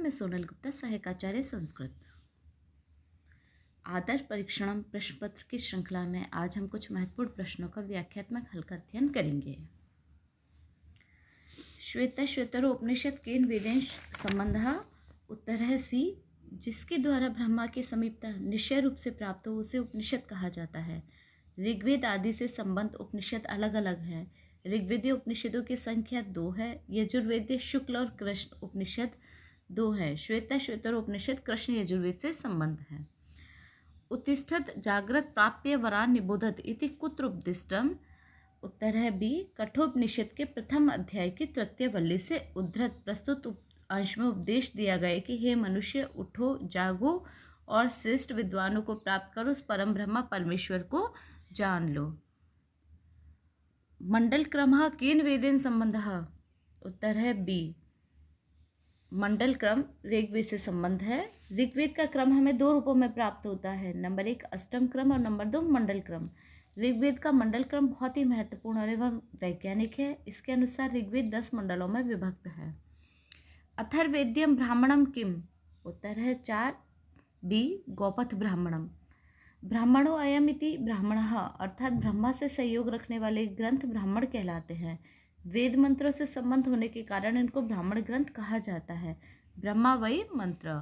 मैं सोनल गुप्ता, सहायक आचार्य संस्कृत। आदर्श परीक्षणम प्रश्न पत्र की श्रृंखला में आज हम कुछ महत्वपूर्ण प्रश्नों का व्याख्यात्मक हल का अध्ययन करेंगे। श्वेतरो उपनिषद केन वेदेन संबंध? उत्तर है सी। जिसके द्वारा ब्रह्मा की समीपता निश्चय रूप से प्राप्त हो उसे उपनिषद कहा जाता है। ऋग्वेद आदि से संबंध उपनिषद अलग अलग है। ऋग्वेदीय उपनिषदों की संख्या 2 है। यजुर्वेदीय शुक्ल और कृष्ण उपनिषद 2 है। श्वेतरो उपनिषद कृष्ण यजुर्वेद से संबंध है। उत्तिष्ठत जागृत प्राप्य वरान निबोधत इति कुत्र उपदिष्टम? उत्तर है बी। कठोपनिषद के प्रथम अध्याय की तृतीय वल्ली से उद्धृत प्रस्तुत अंश में उपदेश दिया गया कि हे मनुष्य, उठो, जागो और श्रेष्ठ विद्वानों को प्राप्त करो, उस परम ब्रह्मा परमेश्वर को जान लो। मंडल क्रम केन वेदेन संबंध? उत्तर है बी। मंडल क्रम ऋग्वेद से संबंध है। ऋग्वेद का क्रम हमें 2 रूपों में प्राप्त होता है, नंबर 1 अष्टम क्रम और नंबर 2 मंडल क्रम। ऋग्वेद का मंडल क्रम बहुत ही महत्वपूर्ण और एवं वैज्ञानिक है। इसके अनुसार ऋग्वेद 10 मंडलों में विभक्त है। अथर्वेद्यम ब्राह्मणम किम? उत्तर है 4 बी गौपथ ब्राह्मणम। ब्राह्मणो अयम इति ब्राह्मणः अर्थात ब्रह्मा से सहयोग रखने वाले ग्रंथ ब्राह्मण कहलाते हैं। वेद मंत्रों से संबंध होने के कारण इनको ब्राह्मण ग्रंथ कहा जाता है। ब्रह्मा वही मंत्र।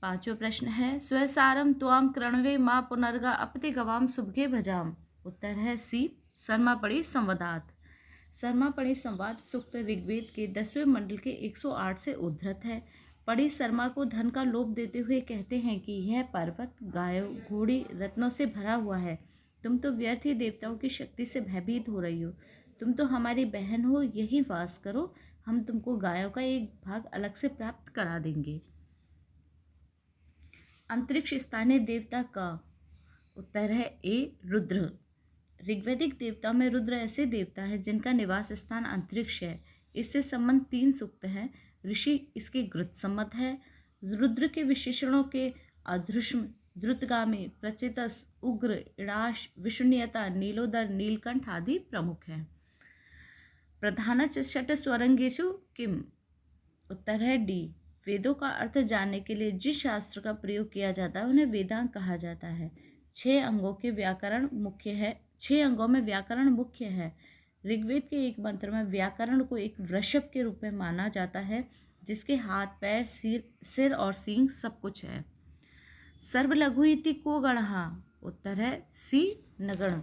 5वां प्रश्न है स्वसारम त्वाम कृण्वे माँ पुनर्गा अपति गवाम सुभगे भजाम। उत्तर है सी शर्मापणि संवादात। शर्मापणि संवाद सूक्त ऋग्वेद के 10वें मंडल के 108 से उद्धृत है। पड़ी शर्मा को धन का लोभ देते हुए कहते हैं कि यह पर्वत गायों, घोड़ी, रत्नों से भरा हुआ है। तुम तो व्यर्थ ही देवताओं की शक्ति से भयभीत हो रही हो। तुम तो हमारी बहन हो, यही वास करो, हम तुमको गायों का एक भाग अलग से प्राप्त करा देंगे। अंतरिक्ष स्थानीय देवता का? उत्तर है ए रुद्र। ऋग्वैदिक देवताओं में रुद्र ऐसे देवता है जिनका निवास स्थान अंतरिक्ष है। इससे संबंध 3 सूक्त हैं। ऋषि इसके ग्रुत सम्मत है। रुद्र के विशेषणों के अधृष्म, द्रुतगामी, प्रचेतस, उग्र, इड़ाश, विष्णुयता, नीलोदर, नीलकंठ आदि प्रमुख हैं। प्रधान षट स्वरंगेषु किम? उत्तर है डी। वेदों का अर्थ जानने के लिए जिस शास्त्र का प्रयोग किया जाता है उन्हें वेदांग कहा जाता है। 6 अंगों में व्याकरण मुख्य है। ऋग्वेद के एक मंत्र में व्याकरण को एक वृषभ के रूप में माना जाता है जिसके हाथ, पैर, सिर और सींग सब कुछ है। सर्वलघु इति को गणः? उत्तर है सी नगण।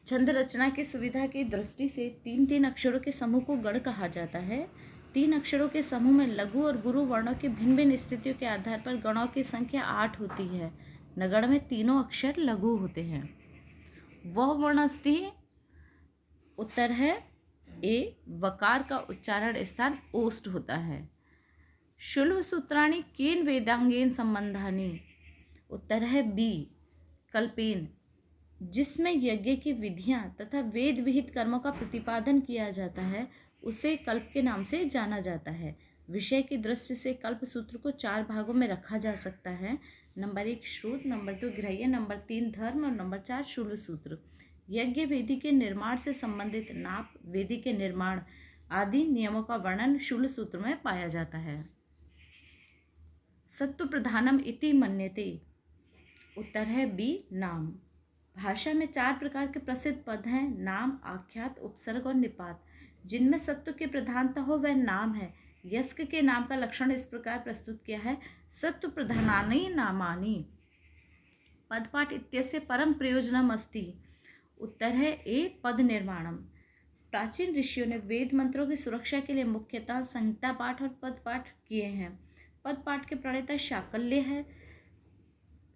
छंद रचना की सुविधा की दृष्टि से 3-3 अक्षरों के समूह को गण कहा जाता है। 3 अक्षरों के समूह में लघु और गुरु वर्णों की भिन्न भिन्न स्थितियों के आधार पर गणों की संख्या 8 होती है। नगण में तीनों अक्षर लघु होते हैं। वह वर्णस्थि? उत्तर है ए। वकार का उच्चारण स्थान ओष्ठ होता है। शुल्व सूत्राणि केन वेदांगेन संबंधानि? उत्तर है बी कल्पेन। जिसमें यज्ञ की विधियां तथा वेद विहित कर्मों का प्रतिपादन किया जाता है उसे कल्प के नाम से जाना जाता है। विषय की दृष्टि से कल्प सूत्र को 4 भागों में रखा जा सकता है, नंबर 1 श्रुत, नंबर 2 गृह्य, नंबर 3 धर्म और नंबर 4 शूल सूत्र। यज्ञ वेदी के निर्माण से संबंधित नाप, वेदी के निर्माण आदि नियमों का वर्णन शूल सूत्र में पाया जाता है। सत्व प्रधानम इति मन्यते? उत्तर है बी नाम। भाषा में 4 प्रकार के प्रसिद्ध पद हैं, नाम, आख्यात, उपसर्ग और निपात। जिनमें सत्व की प्रधानता हो वह नाम है। यस्क के नाम का लक्षण इस प्रकार प्रस्तुत किया है सत्व प्रधानानि नामानि। पदपाठ इत्यस्य परम प्रयोजनम अस्ति? उत्तर है ए पद निर्माणम। प्राचीन ऋषियों ने वेद मंत्रों की सुरक्षा के लिए मुख्यतः संहिता पाठ और पद पाठ किए हैं। पद पाठ के प्रणेता शाकल्य है।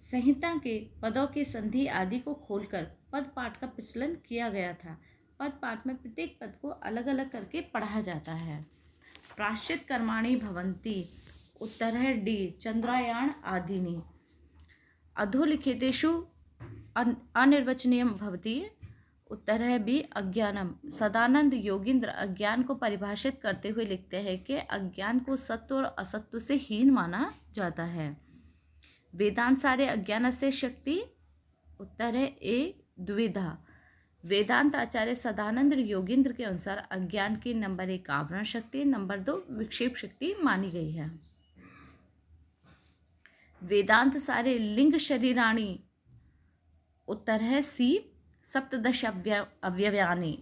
संहिता के पदों की संधि आदि को खोलकर पद पाठ का प्रचलन किया गया था। पद पाठ में प्रत्येक पद को अलग अलग करके पढ़ा जाता है। प्राश्चित कर्माणि भवन्ति? उत्तर है डी चंद्रायण आदिनि। अधोलिखितेषु अनिर्वचनीयम भवति? उत्तर है बी अज्ञानम। सदानंद योगींद्र अज्ञान को परिभाषित करते हुए लिखते हैं कि अज्ञान को सत्व और असत्व से हीन माना जाता है। वेदांत सारे अज्ञान से शक्ति? उत्तर है ए द्विधा। वेदांत आचार्य सदानंद योगींद्र के अनुसार अज्ञान की नंबर 1 आवरण शक्ति, नंबर 2 विक्षेप शक्ति मानी गई है। वेदांत सारे लिंग शरीराणी, उत्तर है सी सप्तदश अवयवानी।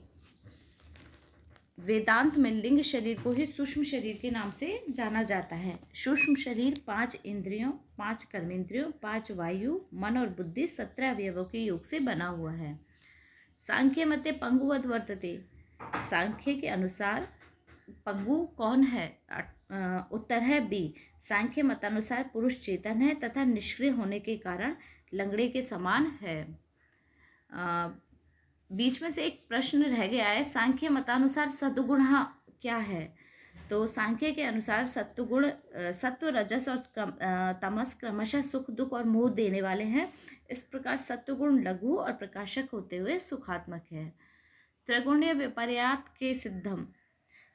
वेदांत में लिंग शरीर को ही सूक्ष्म शरीर के नाम से जाना जाता है। सूक्ष्म शरीर 5 इंद्रियों, 5 कर्मेंद्रियों, 5 वायु, मन और बुद्धि 17 अवयवों के योग से बना हुआ है। सांख्य मते पंगुवद वर्तते, सांख्य के अनुसार पंगु कौन है? उत्तर है बी, सांख्य मतानुसार पुरुष चेतन है तथा निष्क्रिय होने के कारण लंगड़े के समान है। बीच में से एक प्रश्न रह गया है, सांख्य मतानुसार सद्गुण क्या है? तो सांख्य के अनुसार सत्वगुण, सत्व, रजस और तमस क्रमशः सुख, दुख और मोह देने वाले हैं। इस प्रकार सत्वगुण लघु और प्रकाशक होते हुए सुखात्मक है। त्रिगुणीय विपर्यात के सिद्धम,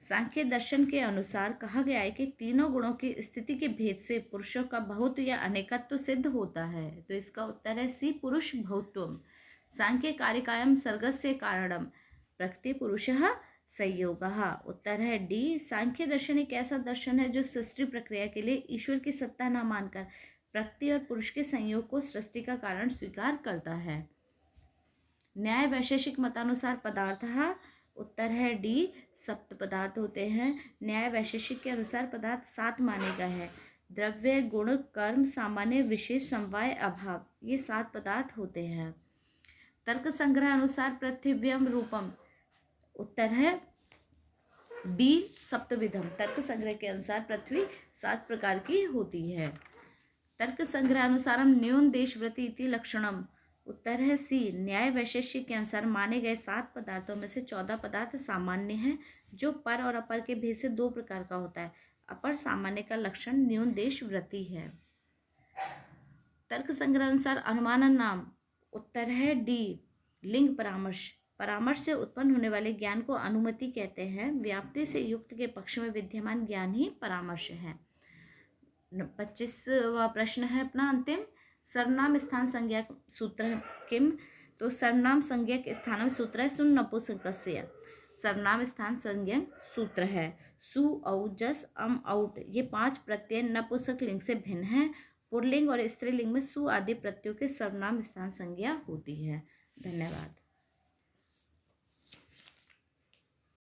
सांख्य दर्शन के अनुसार कहा गया है कि तीनों गुणों की स्थिति के भेद से पुरुषों का बहुत या अनेकत्व सिद्ध होता है। तो इसका उत्तर है सी, पुरुष बहुत्वम। सांख्य कारिकायम सर्गस्य कारणम प्रकृति पुरुषः संयोगः, उत्तर है डी, सांख्य दर्शन एक ऐसा दर्शन है जो सृष्टि प्रक्रिया के लिए ईश्वर की सत्ता न मानकर प्रकृति और पुरुष के संयोग को सृष्टि का कारण स्वीकार करता है। न्याय वैशेषिक मतानुसार पदार्थः, उत्तर है डी, सप्त पदार्थ होते हैं। न्याय वैशेषिक के अनुसार पदार्थ 7 माने गए हैं। द्रव्य, गुण, कर्म, सामान्य, विशेष, समवाय, अभाव, ये 7 पदार्थ होते हैं। तर्क संग्रह अनुसार पृथिव्यम रूपम, उत्तर है बी, सप्तविधम। तर्क संग्रह के अनुसार पृथ्वी 7 प्रकार की होती है। तर्क संग्रह अनुसारम न्यून देशव्रति इति लक्षणम, उत्तर है सी, न्याय वैशेषिक के अनुसार माने गए 7 पदार्थों में से 14 पदार्थ सामान्य हैं, जो पर और अपर के भेद से 2 प्रकार का होता है। अपर सामान्य का लक्षण न्यून देशव्रति है। तर्क संग्रह अनुसार अनुमानन नाम, उत्तर है डी, लिंग परामर्श, परामर्श से उत्पन्न होने वाले ज्ञान को अनुमति कहते हैं। व्याप्ति से युक्त के पक्ष में विद्यमान ज्ञान ही परामर्श है। 25वां प्रश्न है अपना अंतिम, सर्वनाम स्थान संज्ञा सूत्र किम? तो सर्वनाम संज्ञक स्थान में सूत्र है सुन नपुंसकस्य। सर्वनाम स्थान संज्ञक सूत्र है सु, औ, जस, अम, औट, ये 5 प्रत्यय नपुंसक लिंग से भिन्न हैं। पुल्लिंग और स्त्रीलिंग में सु आदि प्रत्ययों के सर्वनाम स्थान संज्ञा होती है। धन्यवाद।